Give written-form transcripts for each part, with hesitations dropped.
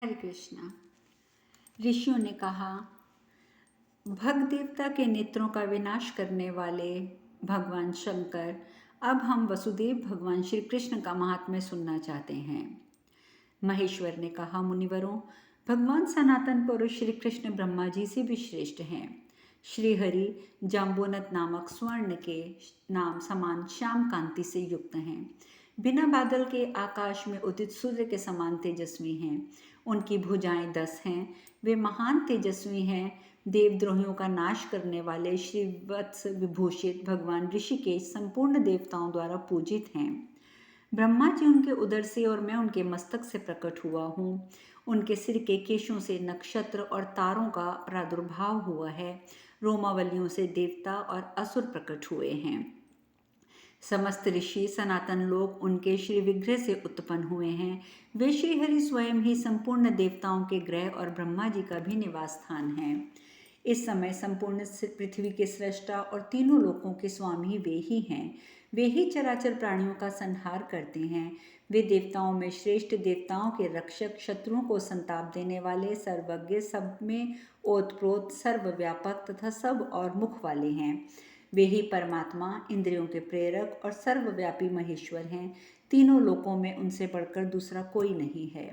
हरे कृष्णा। ऋषियों ने कहा, भग देवता के नेत्रों का विनाश करने वाले भगवान शंकर, अब हम वसुदेव भगवान श्री कृष्ण का महात्म्य सुनना चाहते हैं। महेश्वर ने कहा, मुनिवरों, भगवान सनातन पुरुष श्री कृष्ण ब्रह्मा जी से भी श्रेष्ठ हैं। श्री हरि जाम्बोनत नामक स्वर्ण के नाम समान श्याम कांति से युक्त हैं। बिना बादल के आकाश में उदित सूर्य के समान तेजस्वी हैं। उनकी भुजाएं 10 हैं। वे महान तेजस्वी हैं। देवद्रोहियों का नाश करने वाले श्री वत्स विभूषित भगवान ऋषिकेश संपूर्ण देवताओं द्वारा पूजित हैं। ब्रह्मा जी उनके उदर से और मैं उनके मस्तक से प्रकट हुआ हूँ। उनके सिर के केशों से नक्षत्र और तारों का प्रादुर्भाव हुआ है। रोमावलियों से देवता और असुर प्रकट हुए हैं। समस्त ऋषि सनातन लोग उनके श्री विग्रह से उत्पन्न हुए हैं। वे श्रीहरि स्वयं ही संपूर्ण देवताओं के ग्रह और ब्रह्मा जी का भी निवास स्थान है। इस समय संपूर्ण पृथ्वी के सृष्टा और तीनों लोकों के स्वामी वे ही हैं। वे ही चराचर प्राणियों का संहार करते हैं। वे देवताओं में श्रेष्ठ, देवताओं के रक्षक, शत्रुओं को संताप देने वाले, सर्वज्ञ, सब में ओतप्रोत, सर्वव्यापक तथा सब और मुख वाले हैं। वे ही परमात्मा, इंद्रियों के प्रेरक और सर्वव्यापी महेश्वर हैं। तीनों लोकों में उनसे बढ़कर दूसरा कोई नहीं है।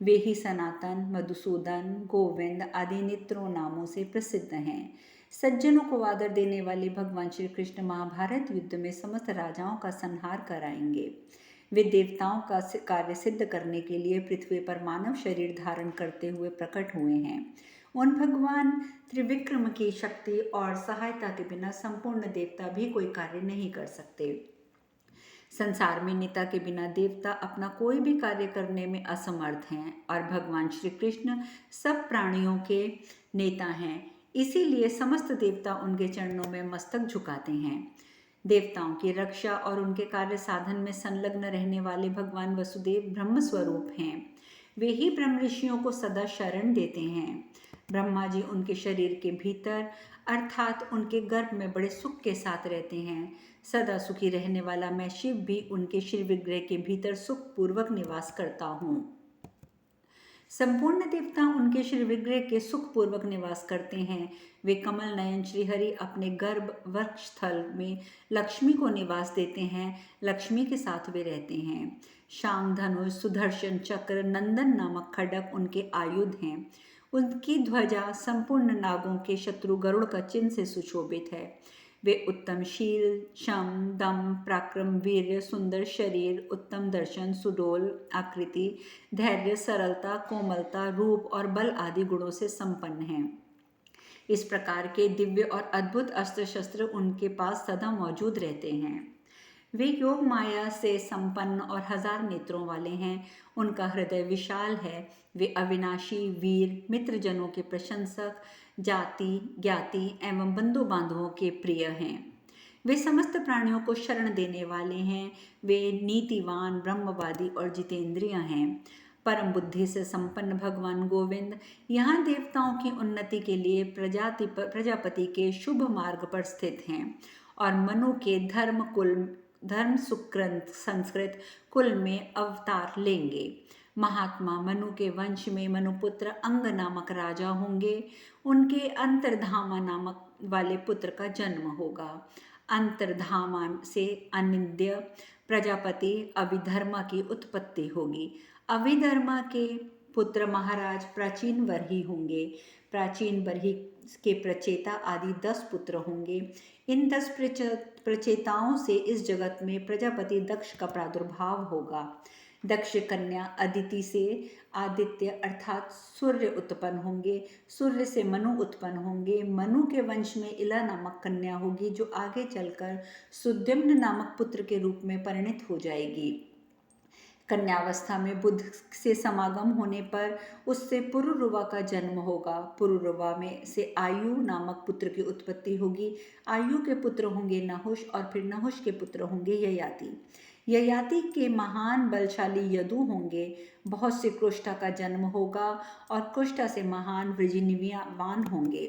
वे ही सनातन, मधुसूदन, गोविंद आदि नेत्रों नामों से प्रसिद्ध हैं। सज्जनों को आदर देने वाले भगवान श्री कृष्ण महाभारत युद्ध में समस्त राजाओं का संहार कराएंगे। वे देवताओं का कार्य सिद्ध करने के लिए पृथ्वी पर मानव शरीर धारण करते हुए प्रकट हुए हैं। उन भगवान त्रिविक्रम की शक्ति और सहायता के बिना संपूर्ण देवता भी कोई कार्य नहीं कर सकते। संसार में नेता के बिना देवता अपना कोई भी कार्य करने में असमर्थ हैं और भगवान श्री कृष्ण सब प्राणियों के नेता हैं। इसीलिए समस्त देवता उनके चरणों में मस्तक झुकाते हैं। देवताओं की रक्षा और उनके कार्य साधन में संलग्न रहने वाले भगवान वसुदेव ब्रह्म स्वरूप हैं। वे ही ब्रह्म ऋषियों को सदा शरण देते हैं। ब्रह्मा जी उनके शरीर के भीतर अर्थात उनके गर्भ में बड़े सुख के साथ रहते हैं। सदा सुखी रहने वाला मैं शिव भी उनके श्री विग्रह के भीतर सुखपूर्वक निवास करता हूँ। संपूर्ण देवता उनके श्री विग्रह के सुखपूर्वक निवास करते हैं। वे कमल नयन श्रीहरि अपने गर्भ वक्ष स्थल में लक्ष्मी को निवास देते हैं। लक्ष्मी के साथ वे रहते हैं। शांग धनुष, सुदर्शन चक्र, नंदन नामक खड्ग उनके आयुध हैं। उनकी ध्वजा संपूर्ण नागों के शत्रु गरुड़ का चिन्ह से सुशोभित है। वे उत्तम शील, शम, दम, पराक्रम, वीर्य, सुंदर शरीर, उत्तम दर्शन, सुडोल आकृति, धैर्य, सरलता, कोमलता, रूप और बल आदि गुणों से संपन्न हैं। इस प्रकार के दिव्य और अद्भुत अस्त्र शस्त्र उनके पास सदा मौजूद रहते हैं। वे योग माया से संपन्न और 1000 नेत्रों वाले हैं। उनका हृदय विशाल है। वे अविनाशी, वीर, मित्रजनों के प्रशंसक, जाति, ज्ञाति एवं बंधु बांधवों के प्रिय हैं। वे समस्त प्राणियों को शरण देने वाले हैं। वे नीतिवान, ब्रह्मवादी और जितेंद्रिय हैं। परम बुद्धि से संपन्न भगवान गोविंद यहाँ देवताओं की उन्नति के लिए प्रजापति के शुभ मार्ग पर स्थित हैं और मनु के धर्म सुकृत संस्कृत कुल में अवतार लेंगे। महात्मा मनु के वंश में मनुपुत्र अंग नामक राजा होंगे। उनके अंतर्धामा नामक वाले पुत्र का जन्म होगा। अंतर्धामा से अनिंद्य प्रजापति अविधर्मा की उत्पत्ति होगी। अविधर्मा के पुत्र महाराज प्राचीन बरही होंगे। प्राचीन बरही के प्रचेता आदि 10 पुत्र होंगे। इन 10 प्रचेताओं से इस जगत में प्रजापति दक्ष का प्रादुर्भाव होगा। दक्ष कन्या अदिति से आदित्य अर्थात सूर्य उत्पन्न होंगे। सूर्य से मनु उत्पन्न होंगे। मनु के वंश में इला नामक कन्या होगी जो आगे चलकर सुद्युम्न नामक पुत्र के रूप में परिणित हो जाएगी। कन्यावस्था में बुध से समागम होने पर उससे पुरुरुवा का जन्म होगा। पुरुरुवा में से आयु नामक पुत्र की उत्पत्ति होगी। आयु के पुत्र होंगे नहुष और फिर नहुष के पुत्र होंगे ययाति। ययाति के महान बलशाली यदु होंगे। बहुत से कृष्टा का जन्म होगा और कृष्टा से महान वृजिनिवान होंगे।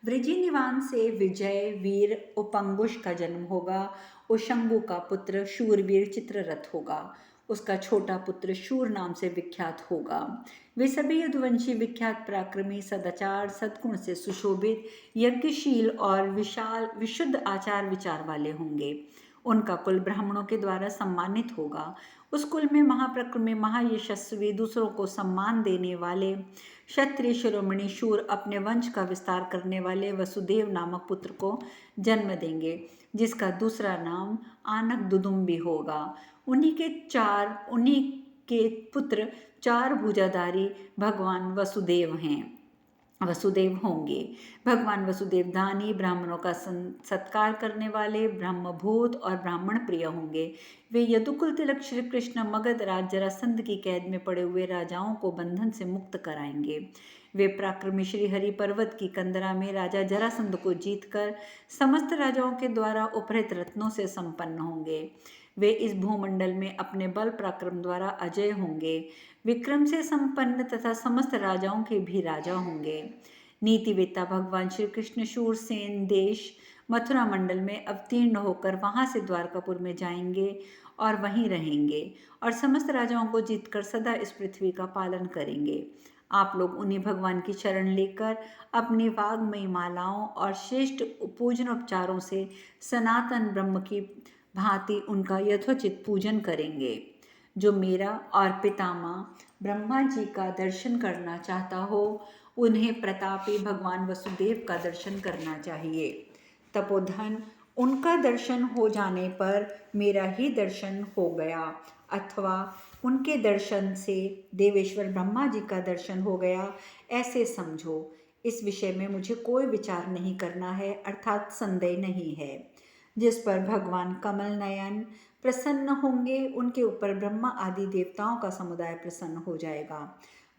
वृजिनिवान से विजय वीर उपंगुश का जन्म होगा। उशंगु का पुत्र शूरवीर चित्ररथ होगा। उसका छोटा पुत्र शूर नाम से विख्यात होगा। वे सभी यदुवंशी विख्यात पराक्रमी, सदाचार सद्गुण से सुशोभित, यज्ञशील और विशाल विशुद्ध आचार विचार वाले होंगे। उनका कुल ब्राह्मणों के द्वारा सम्मानित होगा। उस कुल में महाप्रक्रमी, महायशस्वी, दूसरों को सम्मान देने वाले क्षत्रिय शिरोमणि शूर अपने वंश का विस्तार करने वाले वसुदेव नामक पुत्र को जन्म देंगे, जिसका दूसरा नाम आनक दुदुम्बी होगा। उन्हीं के पुत्र 4 भुजाधारी भगवान वसुदेव होंगे। भगवान वसुदेव दानी, ब्राह्मणों का सत्कार करने वाले, ब्रह्मभूत और ब्राह्मण प्रिय होंगे। वे यदुकुल तिलक श्री कृष्ण मगध राज जरासंध की कैद में पड़े हुए राजाओं को बंधन से मुक्त कराएंगे। वे पराक्रमी श्री हरि पर्वत की कंदरा में राजा जरासंध को जीतकर समस्त राजाओं के द्वारा उपहृत रत्नों से संपन्न होंगे। वे इस भूमंडल में अपने बल पराक्रम द्वारा अजय होंगे, विक्रम से संपन्न तथा समस्त राजाओं के भी राजा होंगे। नीतिवेत्ता भगवान श्री कृष्ण शूरसेन देश मथुरा मंडल में अवतीर्ण होकर वहां से द्वारकापुर में जाएंगे और वहीं रहेंगे और समस्त राजाओं को जीतकर सदा इस पृथ्वी का पालन करेंगे। आप लोग उन्हीं भगवान की शरण लेकर अपनी वाग्मयी मालाओं और श्रेष्ठ पूजनोपचारों से सनातन ब्रह्म की भांति उनका यथोचित पूजन करेंगे। जो मेरा और पितामह ब्रह्मा जी का दर्शन करना चाहता हो, उन्हें प्रतापी भगवान वसुदेव का दर्शन करना चाहिए। तपोधन, उनका दर्शन हो जाने पर मेरा ही दर्शन हो गया, अथवा उनके दर्शन से देवेश्वर ब्रह्मा जी का दर्शन हो गया, ऐसे समझो। इस विषय में मुझे कोई विचार नहीं करना है, अर्थात संदेह नहीं है। जिस पर भगवान कमल नयन प्रसन्न होंगे, उनके ऊपर ब्रह्मा आदि देवताओं का समुदाय प्रसन्न हो जाएगा।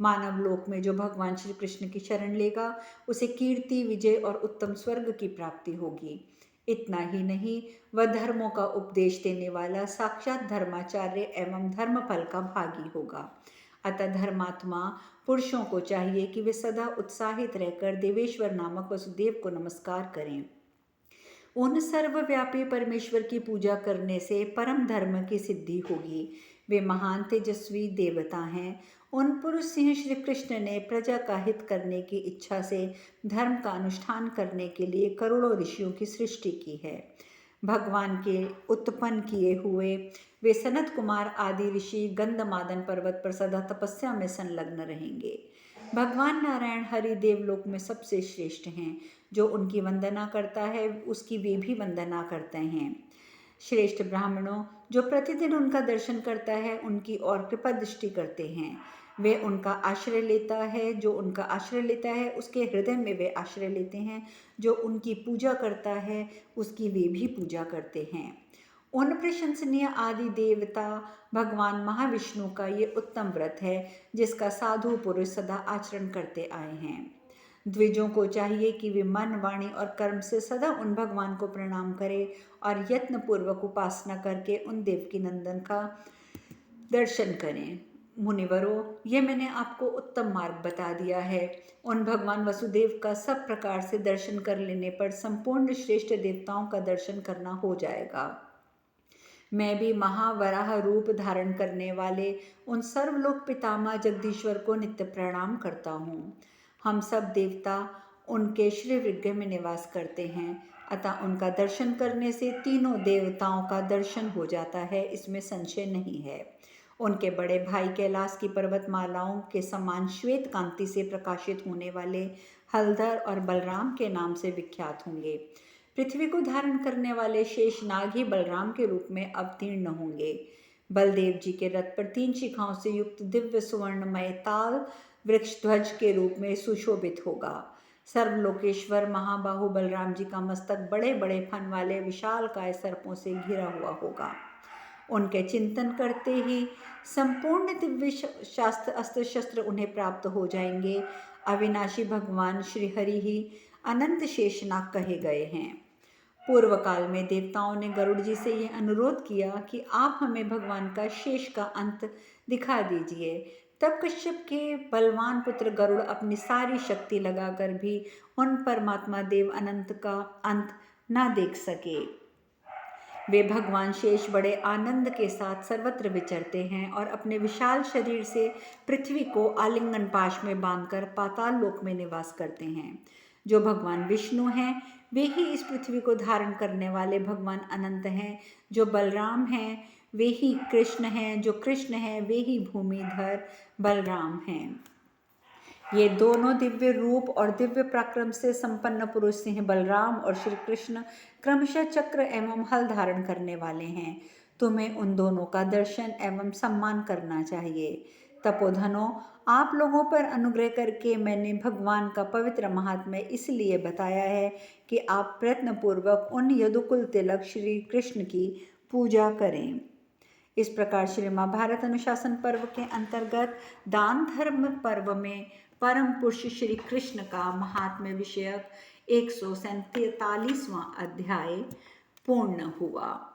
मानव लोक में जो भगवान श्री कृष्ण की शरण लेगा, उसे कीर्ति, विजय और उत्तम स्वर्ग की प्राप्ति होगी। इतना ही नहीं, वह धर्मों का उपदेश देने वाला साक्षात धर्माचार्य एवं धर्मफल का भागी होगा। अतः धर्मात्मा पुरुषों को चाहिए कि वे सदा उत्साहित रहकर देवेश्वर नामक वसुदेव को नमस्कार करें। उन सर्वव्यापी परमेश्वर की पूजा करने से परम धर्म की सिद्धि होगी। वे महान तेजस्वी देवता हैं। उन पुरुष सिंह श्री कृष्ण ने प्रजा का हित करने की इच्छा से धर्म का अनुष्ठान करने के लिए करोड़ों ऋषियों की सृष्टि की है। भगवान के उत्पन्न किए हुए वे सनत कुमार आदि ऋषि गंधमादन पर्वत पर सदा तपस्या में संलग्न रहेंगे। भगवान नारायण हरि देवलोक में सबसे श्रेष्ठ हैं। जो उनकी वंदना करता है, उसकी वे भी वंदना करते हैं। श्रेष्ठ ब्राह्मणों, जो प्रतिदिन उनका दर्शन करता है, उनकी ओर कृपा दृष्टि करते हैं। वे उनका आश्रय लेता है, जो उनका आश्रय लेता है उसके हृदय में वे आश्रय लेते हैं। जो उनकी पूजा करता है, उसकी वे भी पूजा करते हैं। उन प्रशंसनीय आदि देवता भगवान महाविष्णु का ये उत्तम व्रत है, जिसका साधु पुरुष सदा आचरण करते आए हैं। द्विजों को चाहिए कि वे मन, वाणी और कर्म से सदा उन भगवान को प्रणाम करें और यत्न पूर्वक उपासना करके उन देवकी नंदन का दर्शन करें। मुनिवरों, ये मैंने आपको उत्तम मार्ग बता दिया है। उन भगवान वसुदेव का सब प्रकार से दर्शन कर लेने पर संपूर्ण श्रेष्ठ देवताओं का दर्शन करना हो जाएगा। मैं भी महावराह रूप धारण करने वाले उन सर्वलोक पितामह जगदीश्वर को नित्य प्रणाम करता हूँ। हम सब देवता उनके श्री विग्रह में निवास करते हैं, अतः उनका दर्शन करने से तीनों देवताओं का दर्शन हो जाता है, इसमें संशय नहीं है। उनके बड़े भाई कैलाश की पर्वतमालाओं के समान श्वेत कांति से प्रकाशित होने वाले हलधर और बलराम के नाम से विख्यात होंगे। पृथ्वी को धारण करने वाले शेषनाग ही बलराम के रूप में अवतीर्ण होंगे। बलदेव जी के रथ पर 3 शिखाओं से युक्त दिव्य सुवर्णमय ताल वृक्ष ध्वज के रूप में सुशोभित होगा। सर्वलोकेश्वर महाबाहु बलराम जी का मस्तक बड़े बड़े फन वाले विशालकाय सर्पों से घिरा हुआ होगा। उनके चिंतन करते ही संपूर्ण दिव्य शास्त्र अस्त्र शस्त्र उन्हें प्राप्त हो जाएंगे। अविनाशी भगवान श्री हरि ही अनंत शेषनाग कहे गए हैं। पूर्व काल में देवताओं ने गरुड़ जी से यह अनुरोध किया कि आप हमें भगवान का शेष का अंत दिखा दीजिए। तब कश्यप के बलवान पुत्र गरुड़ अपनी सारी शक्ति लगाकर भी उन परमात्मा देव अनंत का अंत ना देख सके। वे भगवान शेष बड़े आनंद के साथ सर्वत्र विचरते हैं और अपने विशाल शरीर से पृथ्वी को आलिंगन पाश में बांधकर पाताल लोक में निवास करते हैं। जो भगवान विष्णु हैं वे ही इस पृथ्वी को धारण करने वाले भगवान अनंत हैं। जो बलराम हैं वे ही कृष्ण हैं, जो कृष्ण हैं वे ही भूमिधर बलराम हैं। ये दोनों दिव्य रूप और दिव्य पराक्रम से संपन्न पुरुष सिंह बलराम और श्री कृष्ण क्रमशः चक्र एवं हल धारण करने वाले हैं। तुम्हें उन दोनों का दर्शन एवं सम्मान करना चाहिए। तपोधनों, आप लोगों पर अनुग्रह करके मैंने भगवान का पवित्र महात्म्य इसलिए बताया है कि आप प्रयत्नपूर्वक उन यदुकुल तिलक श्री कृष्ण की पूजा करें। इस प्रकार श्री महाभारत अनुशासन पर्व के अंतर्गत दान धर्म पर्व में परम पुरुष श्री कृष्ण का महात्म्य विषयक 147वां अध्याय पूर्ण हुआ।